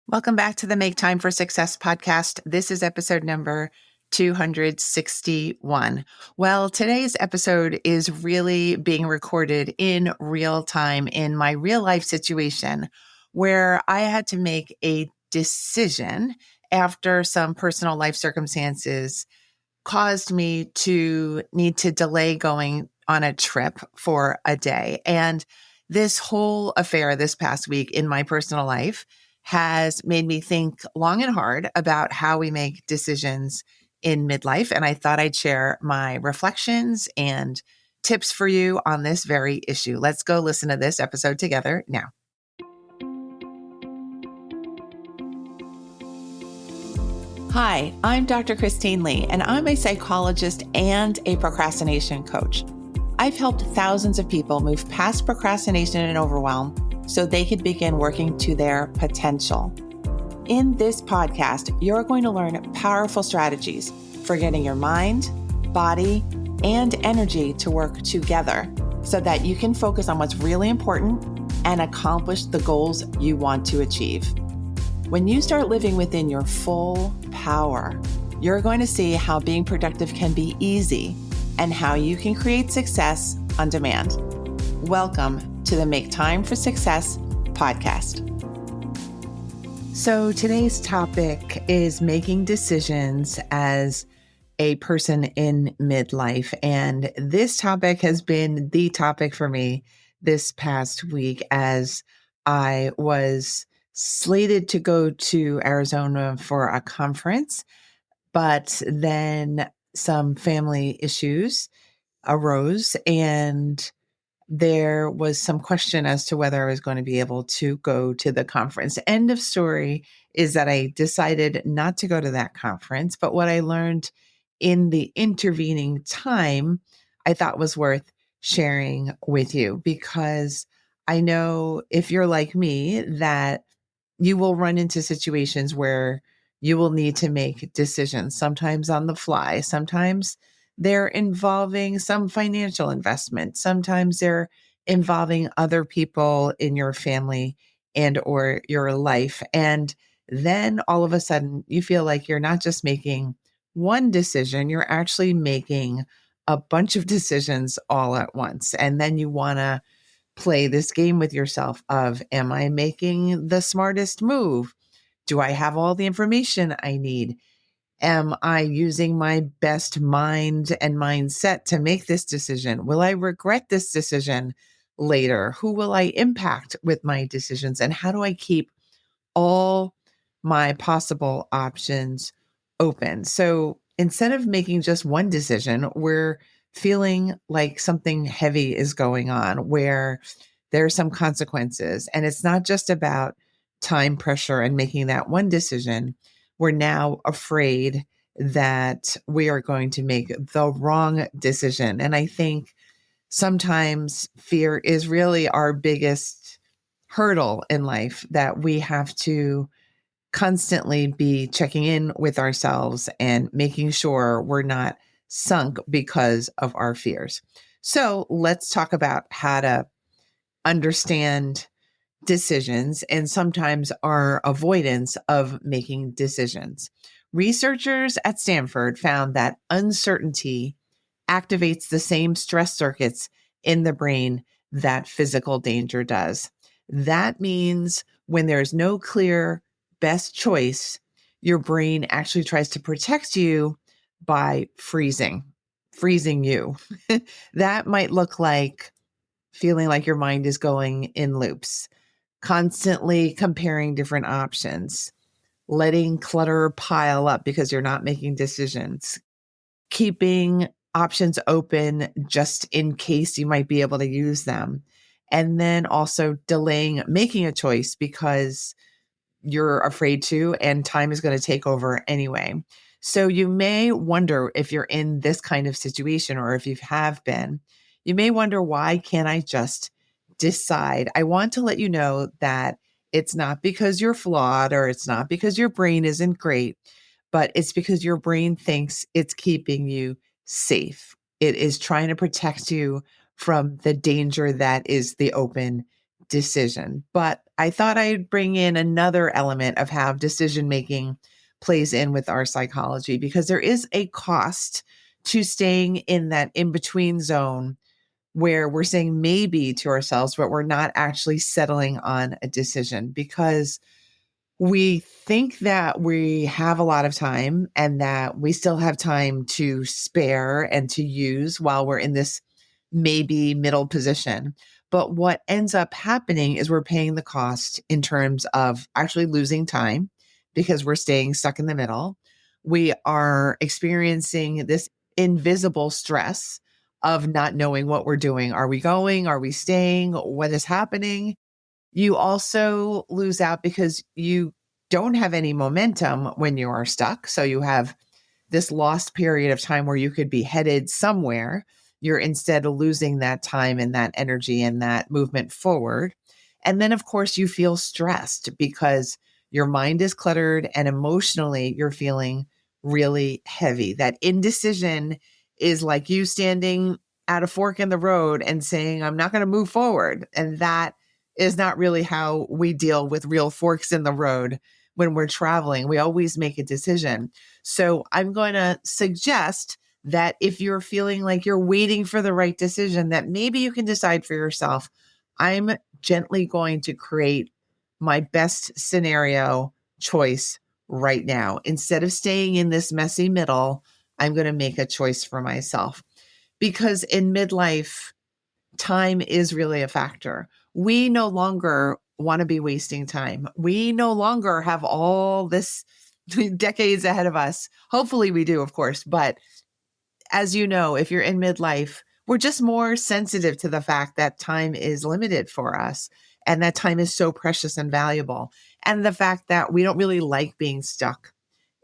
Welcome back to the Make Time for Success podcast. This is episode number 261. Well, today's episode is really being recorded in real time in my real life situation where I had to make a decision after some personal life circumstances caused me to need to delay going on a trip for a day. And this whole affair this past week in my personal life has made me think long and hard about how we make decisions in midlife. And I thought I'd share my reflections and tips for you on this very issue. Let's go listen to this episode together now. Hi, I'm Dr. Christine Lee, and I'm a psychologist and a procrastination coach. I've helped thousands of people move past procrastination and overwhelm so they could begin working to their potential. In this podcast, you're going to learn powerful strategies for getting your mind, body, and energy to work together so that you can focus on what's really important and accomplish the goals you want to achieve. When you start living within your full power, you're going to see how being productive can be easy and how you can create success on demand. Welcome to the Make Time for Success podcast. So today's topic is making decisions as a person in midlife. And this topic has been the topic for me this past week as I was slated to go to Arizona for a conference, but then some family issues arose and there was some question as to whether I was going to be able to go to the conference. End of story is that I decided not to go to that conference, but what I learned in the intervening time, I thought was worth sharing with you because I know if you're like me that you will run into situations where you will need to make decisions, sometimes on the fly. Sometimes they're involving some financial investment. Sometimes they're involving other people in your family and or your life. And then all of a sudden you feel like you're not just making one decision, you're actually making a bunch of decisions all at once. And then you want to play this game with yourself of, am I making the smartest move? Do I have all the information I need? Am I using my best mind and mindset to make this decision? Will I regret this decision later? Who will I impact with my decisions? And how do I keep all my possible options open? So instead of making just one decision, we're feeling like something heavy is going on where there are some consequences. And it's not just about time pressure and making that one decision. We're now afraid that we are going to make the wrong decision. And I think sometimes fear is really our biggest hurdle in life that we have to constantly be checking in with ourselves and making sure we're not sunk because of our fears. So let's talk about how to understand decisions and sometimes our avoidance of making decisions. Researchers at Stanford found that uncertainty activates the same stress circuits in the brain that physical danger does. That means when there's no clear best choice, your brain actually tries to protect you by freezing you. That might look like feeling like your mind is going in loops, constantly comparing different options, letting clutter pile up because you're not making decisions, keeping options open just in case you might be able to use them, and then also delaying making a choice because you're afraid to and time is going to take over anyway. So you may wonder if you're in this kind of situation or if you have been, you may wonder, why can't I just decide? I want to let you know that it's not because you're flawed or it's not because your brain isn't great, but it's because your brain thinks it's keeping you safe. It is trying to protect you from the danger that is the open decision. But I thought I'd bring in another element of how decision making plays in with our psychology, because there is a cost to staying in that in between zone where we're saying maybe to ourselves, but we're not actually settling on a decision, because we think that we have a lot of time and that we still have time to spare and to use while we're in this maybe middle position. But what ends up happening is we're paying the cost in terms of actually losing time because we're staying stuck in the middle. We are experiencing this invisible stress of not knowing what we're doing. Are we going? Are we staying? What is happening? You also lose out because you don't have any momentum when you are stuck. So you have this lost period of time where you could be headed somewhere. You're instead losing that time and that energy and that movement forward. And then, of course, you feel stressed because your mind is cluttered and emotionally you're feeling really heavy. That indecision is like you standing at a fork in the road and saying, I'm not going to move forward. And that is not really how we deal with real forks in the road when we're traveling. We always make a decision. So I'm going to suggest that if you're feeling like you're waiting for the right decision, that maybe you can decide for yourself, I'm gently going to create my best scenario choice right now. Instead of staying in this messy middle, I'm going to make a choice for myself. Because in midlife, time is really a factor. We no longer want to be wasting time. We no longer have all this decades ahead of us. Hopefully we do, of course. But as you know, if you're in midlife, we're just more sensitive to the fact that time is limited for us and that time is so precious and valuable. And the fact that we don't really like being stuck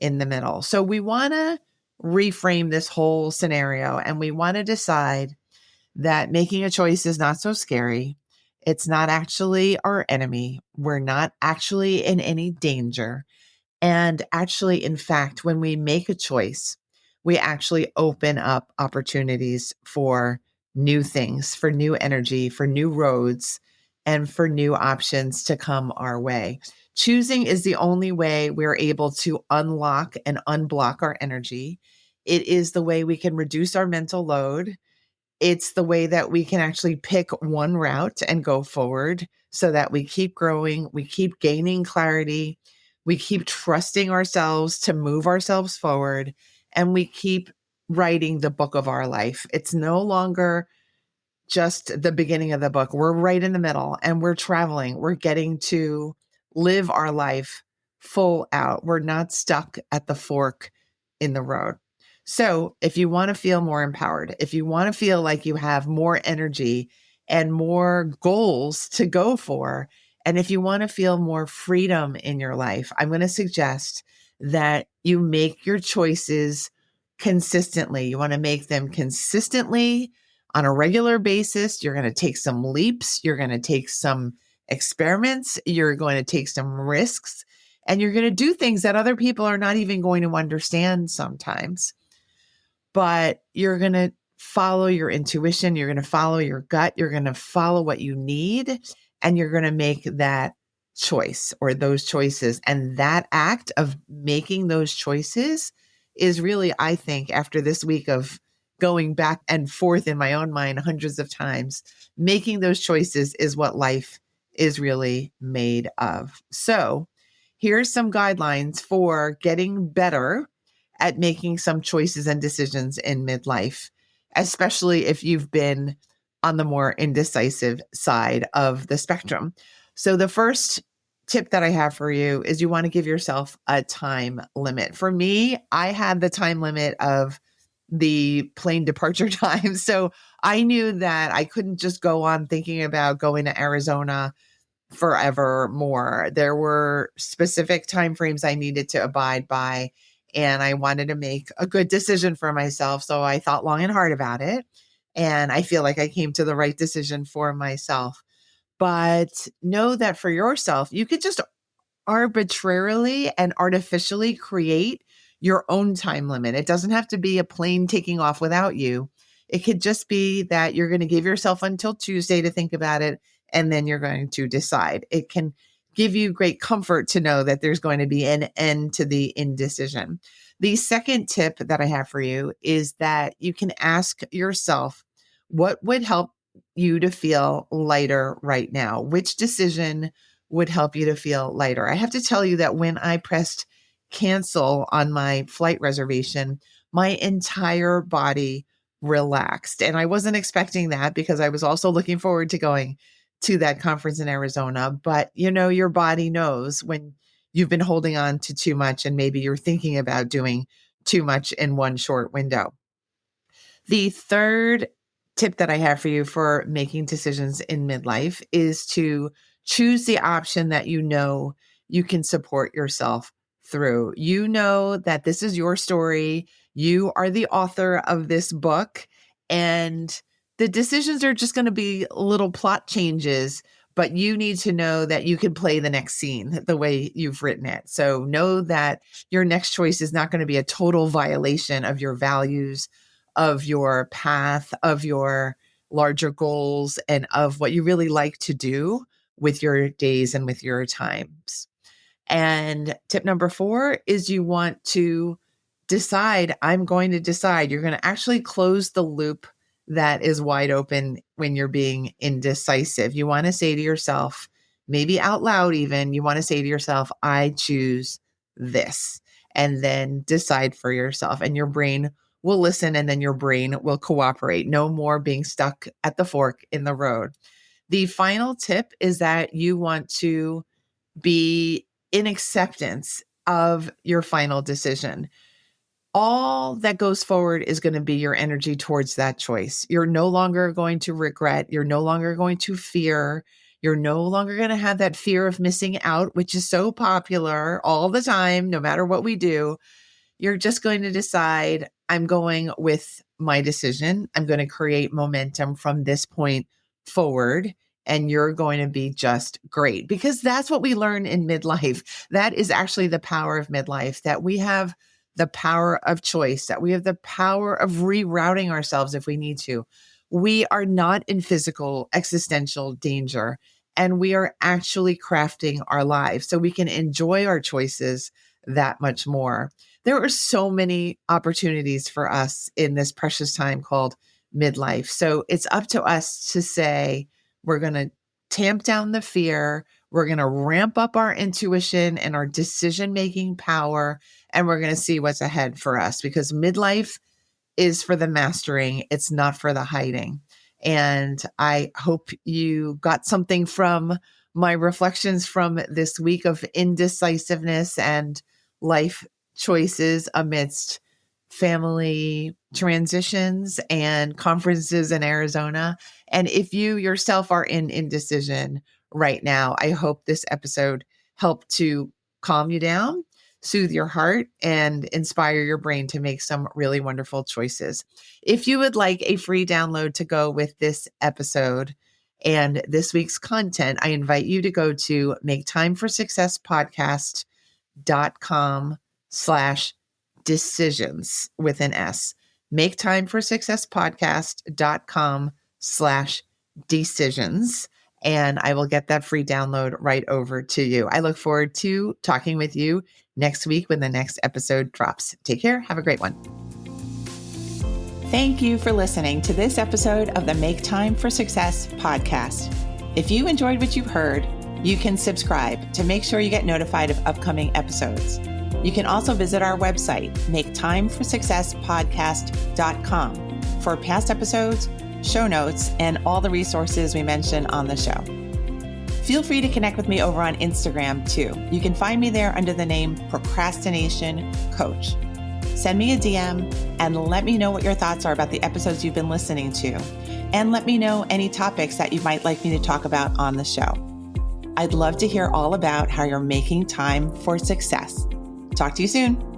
in the middle. So we want to reframe this whole scenario and we want to decide that making a choice is not so scary. It's not actually our enemy. We're not actually in any danger. And actually, in fact, when we make a choice, we actually open up opportunities for new things, for new energy, for new roads, and for new options to come our way. Choosing is the only way we're able to unlock and unblock our energy. It is the way we can reduce our mental load. It's the way that we can actually pick one route and go forward so that we keep growing, we keep gaining clarity, we keep trusting ourselves to move ourselves forward, and we keep writing the book of our life. It's no longer just the beginning of the book. We're right in the middle and we're traveling. We're getting to live our life full out. We're not stuck at the fork in the road. So if you want to feel more empowered, if you want to feel like you have more energy and more goals to go for, and if you want to feel more freedom in your life, I'm going to suggest that you make your choices consistently. You want to make them consistently on a regular basis. You're going to take some leaps. You're going to take some experiments. You're going to take some risks. And you're going to do things that other people are not even going to understand sometimes. But you're going to follow your intuition. You're going to follow your gut. You're going to follow what you need. And you're going to make that choice or those choices. And that act of making those choices is really, I think, after this week of going back and forth in my own mind hundreds of times, making those choices is what life is really made of. So here's some guidelines for getting better at making some choices and decisions in midlife, especially if you've been on the more indecisive side of the spectrum. So the first tip that I have for you is you want to give yourself a time limit. For me, I had the time limit of the plane departure time. So I knew that I couldn't just go on thinking about going to Arizona forever more. There were specific timeframes I needed to abide by, and I wanted to make a good decision for myself. So I thought long and hard about it. And I feel like I came to the right decision for myself. But know that for yourself, you could just arbitrarily and artificially create your own time limit. It doesn't have to be a plane taking off without you. It could just be that you're going to give yourself until Tuesday to think about it. and then you're going to decide. It can give you great comfort to know that there's going to be an end to the indecision. The second tip that I have for you is that you can ask yourself, what would help you to feel lighter right now? Which decision would help you to feel lighter? I have to tell you that when I pressed cancel on my flight reservation, my entire body relaxed. And I wasn't expecting that because I was also looking forward to going to that conference in Arizona. But your body knows when you've been holding on to too much and maybe you're thinking about doing too much in one short window. The third tip that I have for you for making decisions in midlife is to choose the option that you can support yourself through. You know that this is your story. You are the author of this book, and the decisions are just going to be little plot changes, but you need to know that you can play the next scene the way you've written it. So know that your next choice is not going to be a total violation of your values, of your path, of your larger goals, and of what you really like to do with your days and with your times. And tip number 4 is you want to decide. I'm going to decide. You're going to actually close the loop that is wide open when you're being indecisive. You want to say to yourself, maybe out loud even, you want to say to yourself, I choose this, and then decide for yourself. And your brain will listen, and then your brain will cooperate. No more being stuck at the fork in the road. The final tip is that you want to be in acceptance of your final decision. All that goes forward is going to be your energy towards that choice. You're no longer going to regret. You're no longer going to fear. You're no longer going to have that fear of missing out, which is so popular all the time, no matter what we do. You're just going to decide, I'm going with my decision. I'm going to create momentum from this point forward, and you're going to be just great, because that's what we learn in midlife. That is actually the power of midlife, that we have the power of choice, that we have the power of rerouting ourselves if we need to. We are not in physical, existential danger, and we are actually crafting our lives so we can enjoy our choices that much more. There are so many opportunities for us in this precious time called midlife. So it's up to us to say, we're going to tamp down the fear. We're going to ramp up our intuition and our decision-making power, and we're going to see what's ahead for us, because midlife is for the mastering. It's not for the hiding. And I hope you got something from my reflections from this week of indecisiveness and life choices amidst family transitions and conferences in Arizona. And if you yourself are in indecision right now, I hope this episode helped to calm you down, soothe your heart, and inspire your brain to make some really wonderful choices. If you would like a free download to go with this episode and this week's content, I invite you to go to maketimeforsuccesspodcast.com/decisions with an S. maketimeforsuccesspodcast.com/decisions. And I will get that free download right over to you. I look forward to talking with you next week when the next episode drops. Take care. Have a great one. Thank you for listening to this episode of the Make Time for Success podcast. If you enjoyed what you've heard, you can subscribe to make sure you get notified of upcoming episodes. You can also visit our website, maketimeforsuccesspodcast.com, for past episodes, show notes, and all the resources we mention on the show. Feel free to connect with me over on Instagram too. You can find me there under the name Procrastination Coach. Send me a DM and let me know what your thoughts are about the episodes you've been listening to. And let me know any topics that you might like me to talk about on the show. I'd love to hear all about how you're making time for success. Talk to you soon.